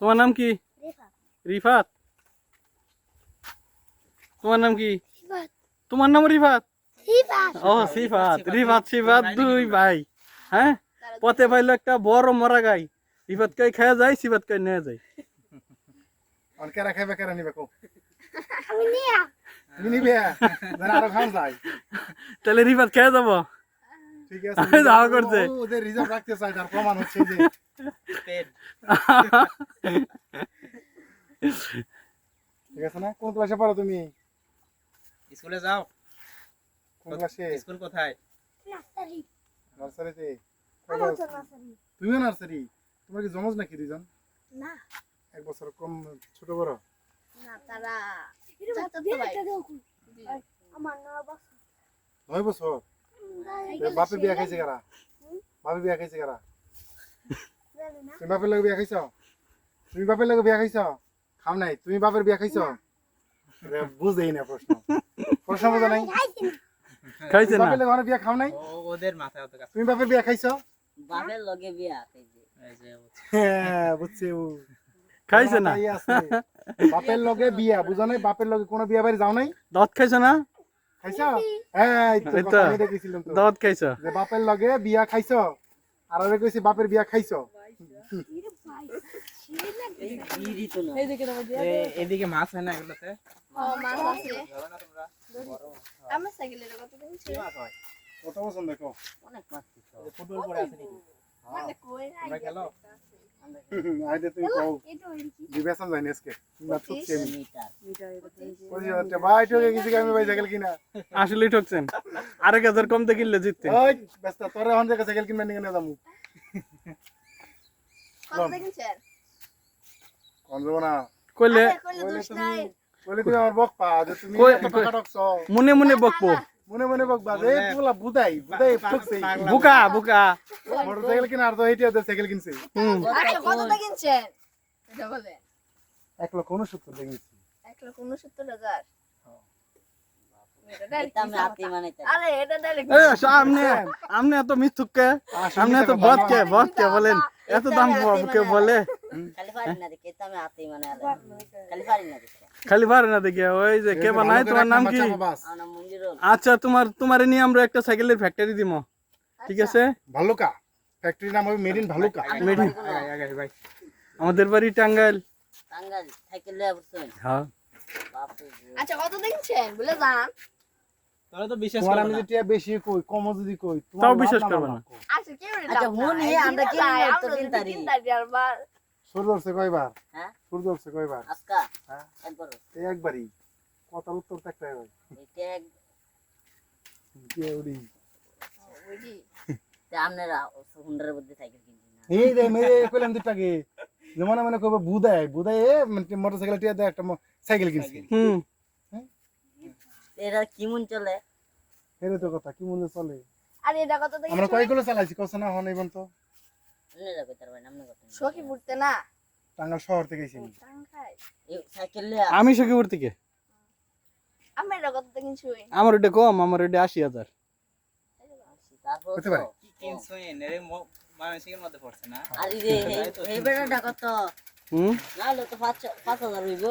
তোমার নাম কি? রিফাত। তোমার নাম কি? তোমার নাম রিফাত? ও সিফাত। রিফাত সিফাত দুই ভাই। হ্যাঁ, পথে পাইলো একটা বড় মরা গাই। রিফাত কই খাওয়া যায়, সিফাত কই নিয়ে যায়। আর কেরা খাইবে কেরা নিবে কো? তুমি নিবে? না আরো খান যাই। তাহলে রিফাত খেয়ে যাবো। ঠিক আছে। দাও করছে। ওদের রিজার্ভ রাখতে চাই, তার প্রমাণ হচ্ছে যে ঠিক আছে না? কোন ক্লাসে পড়ো তুমি? স্কুলে যাও। কোন ক্লাসে? স্কুল কোথায়? নার্সারিতে। তুমিও নার্সারি? তোমার কি জমজ নাকি দুজন? না। এক বছর কম ছোট বড়? না, তারা আমার 9 বছর। 9 বছর? বাপের বিয়া খাইছে কারা? বাপের বিয়া খাইছে কারা? তুমি বাপের লগে বিয়া খাইছো? তুমি বাপের লগে বিয়া খাইছো? খাও নাই? তুমি বাপের বিয়া খাইছো? বুঝেই না প্রশ্ন। প্রশ্ন বুঝো নাই? খাইছে না। বাপের লগে বিয়া খাও নাই? ওদের মাথায় অত কাজ। তুমি বাপের বিয়া খাইছো? বাপের লগে বিয়া খাইছে। এই যে হ্যাঁ, বুঝছি ও। খাইছে না। মাথায় আছে। বাপের লগে বিয়া, বুঝো নাই? বাপের লগে কোনো বিয়া বাড়ি যাও নাই? দাঁত খাইছো না? খাইছো? হ্যাঁ, এই তো এই তো। কথা আমি দেখেছিলাম তো। দাঁত খাইছো। যে বাপের লগে বিয়া খাইছো, আর ওরে কইছি বাপের বিয়া খাইছো। এদিকে মাছ হয় না এগুলোতে? মাছ আছে। আমার সাইকেলের কত দিন ছিল? কত পছন্দ দেখো? অনেক মাছ ছিল। ফুটবল পড়ে আছে নাকি? মানে কই নাই। তোমরা খেলো? আইতে তুমি কও এটা হইল কি? দিবেছন যাই আজকে। না ঠকছি আমি। মিটার। 25,000 টাকা ভাই ঠকে গেছি আমি ভাই সাইকেল কিনা। আসলেই ঠকছেন। 1000 কমতে কিনলে জিততেন। ওই ব্যস্ত তোরে হন জায়গা সাইকেল কিনবা নিয়ে যামু। কত দিন স্যার? কোন যাব না? কইলে কইলে দোষ নাই। বলে তুমি আমার বক পা যে তুমি কই- এত টাকা ঠকছো। মনে মনে বকবো। মনে মনে বক বাজে পুলা বুদাই ঠকছে। বুকা বুকা। মোটরসাইকেল কিনা আর তো এইটা ওদের সাইকেল কিনছে। আচ্ছা কত টাকা কিনছেন? এটা বলে। 1,69,000 কিনছি। 1,69,000। এটা আমি হাতে বানাইতে। আরে এটা ডাইরেক্ট এ সামনে আমনে এত মিথ্যুককে আমনে এত বদকে বলেন এত দাম কে বলে খালি পারি না দেখে, এটা আমি হাতে বানাই। খালি পারি না দেখে। খালি পারে না দেখে ওই যে কে বানায় তোমার নাম কি? আমার নাম মঞ্জুরুল। আচ্ছা তোমারে নিয়ে আমরা একটা সাইকেলের ফ্যাক্টরি দিমু, ঠিক আছে? ভালুকা ফ্যাক্টরি নাম হবে মেড ইন ভালুকা। মেডি আগে ভাই। আমাদের বাড়ি টাঙ্গাইল। টাঙ্গাইল সাইকেল লয়ে বসছেন। হ্যাঁ বাপরে। আচ্ছা কত কিনছেন বলে যান। তোরা তো বিশ্বাস তোমার করো আমি না। যদি বেশি কই কম যদি কই তাও বিশ্বাস করবে না। আচ্ছা কি বলে আচ্ছা, হুনি, আমরা কিনলে তো কিনতারি। আর সূর্য উঠছে কয়বার? হ্যাঁ? সূর্য উঠছে কয়বার? আজকা হ্যাঁ। একবার। এই একবারই। কথার উত্তর তো একটাই হয়। এটা এক কে উড়ি? বুঝি তে আপনারা হুন্ডারের মধ্যে সাইকেল কিনছেন না। এই দে মেরে কইলাম দুটাকে যেমন মানে কইব বুদায় মোটরসাইকেল টিয়া দে একটা সাইকেল কিনছি। হুম এটা কেমন চলে? এরে তো কথা কি মনে চলে? আর এটা কত আমরা কয়গুলো চালাইছি কছ না হন ইবন তো আপনারা কইতে পারবেন, আপনি কত? সখী পড়তে না টাঙ্গাইল শহর থেকে গেছি। এই সাইকেল লয়ে আমি সখীপুর থেকে। আমি এটা কত কিনছি আমার এটা কম, আমার এটা 80,000। তারপর হতে পারে। কি কিনছেন? এর মানসিকের মধ্যে পড়ছে না? আর এই যে এই বেড়াটা কত? হুম না হলে তো 5,000 হইব।